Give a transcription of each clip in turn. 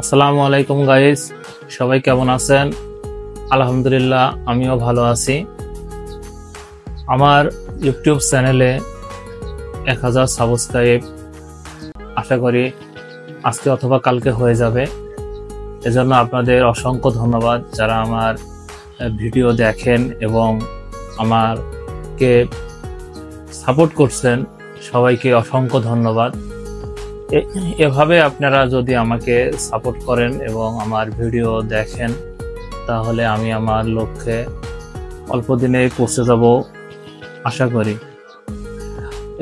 আসসালামু আলাইকুম গাইস, সবাই কেমন আছেন? আলহামদুলিল্লাহ, আমিও ভালো আছি। আমার ইউটিউব চ্যানেলে 1000 সাবস্ক্রাইব আশা করি আজকে অথবা কালকে হয়ে যাবে। এজন্য আপনাদের অসংখ্য ধন্যবাদ যারা আমার ভিডিও দেখেন এবং আমাকে সাপোর্ট করছেন। সবাইকে অসংখ্য ধন্যবাদ। এভাবে আপনারা যদি আমাকে সাপোর্ট করেন এবং আমার ভিডিও দেখেন তাহলে আমি আমার লক্ষ্যে অল্প দিনে পৌঁছে যাব আশা করি।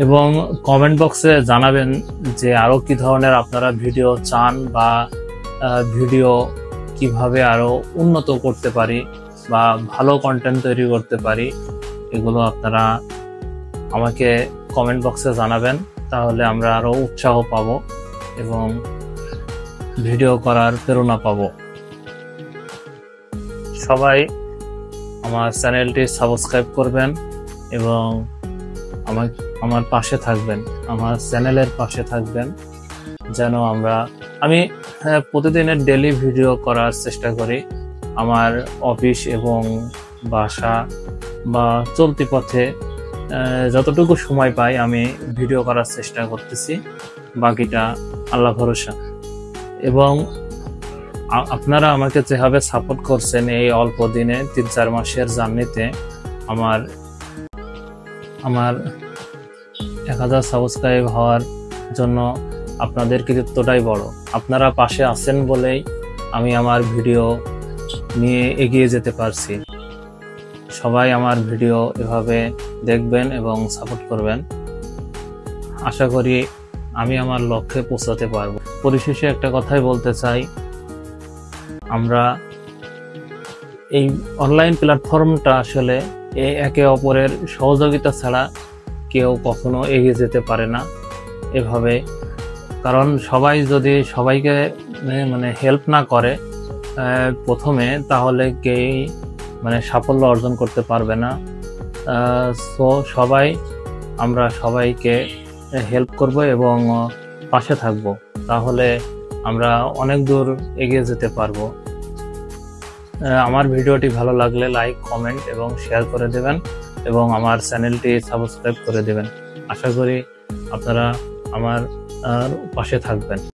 এবং কমেন্ট বক্সে জানাবেন যে আরো কি ধরনের আপনারা ভিডিও চান বা ভিডিও কিভাবে আরো উন্নত করতে পারি বা ভালো কন্টেন্ট তৈরি করতে পারি, এগুলো আপনারা আমাকে কমেন্ট বক্সে জানাবেন। তাহলে আমরা আরো উৎসাহ পাব এবং ভিডিও করার প্রেরণা পাব। সবাই আমার চ্যানেলটি সাবস্ক্রাইব করবেন এবং আমার পাশে থাকবেন, আমার চ্যানেলের পাশে থাকবেন, যেন আমি প্রতিদিনের ডেইলি ভিডিও করার চেষ্টা করি। আমার অফিস এবং বাসা বা চলতি পথে যতটুকু সময় পাই আমি ভিডিও করার চেষ্টা করতেছি, বাকিটা আল্লাহ ভরসা। এবং আপনারা আমাকে যেভাবে সাপোর্ট করছেন এই অল্প দিনে 3-4 মাসের জার্নিতে, আমার 1000 সাবস্ক্রাইব হওয়ার জন্য আপনাদের কৃতিত্বটাই বড়। আপনারা পাশে আছেন বলেই আমি আমার ভিডিও নিয়ে এগিয়ে যেতে পারছি। সবাই আমার ভিডিও এভাবে দেখবেন এবং সাপোর্ট করবেন। আশা করি আমি আমার লক্ষ্যে পৌঁছাতে পারবো। পরিশেষে একটা কথাই বলতে চাই, আমরা এই অনলাইন প্ল্যাটফর্মটা আসলে একে অপরের সহযোগিতা ছাড়া কেউ কখনো এগিয়ে যেতে পারে না এভাবে। কারণ সবাই যদি সবাইকে হেল্প না করে প্রথমে, তাহলে কেউ সাফল্য অর্জন করতে পারবে না। সো আমরা সবাইকে হেল্প করব এবং পাশে থাকব, তাহলে আমরা অনেক দূর এগিয়ে যেতে পারবো। আমার ভিডিওটি ভালো লাগলে লাইক, কমেন্ট এবং শেয়ার করে দেবেন এবং আমার চ্যানেলটি সাবস্ক্রাইব করে দেবেন। আশা করি আপনারা আমার পাশে থাকবেন।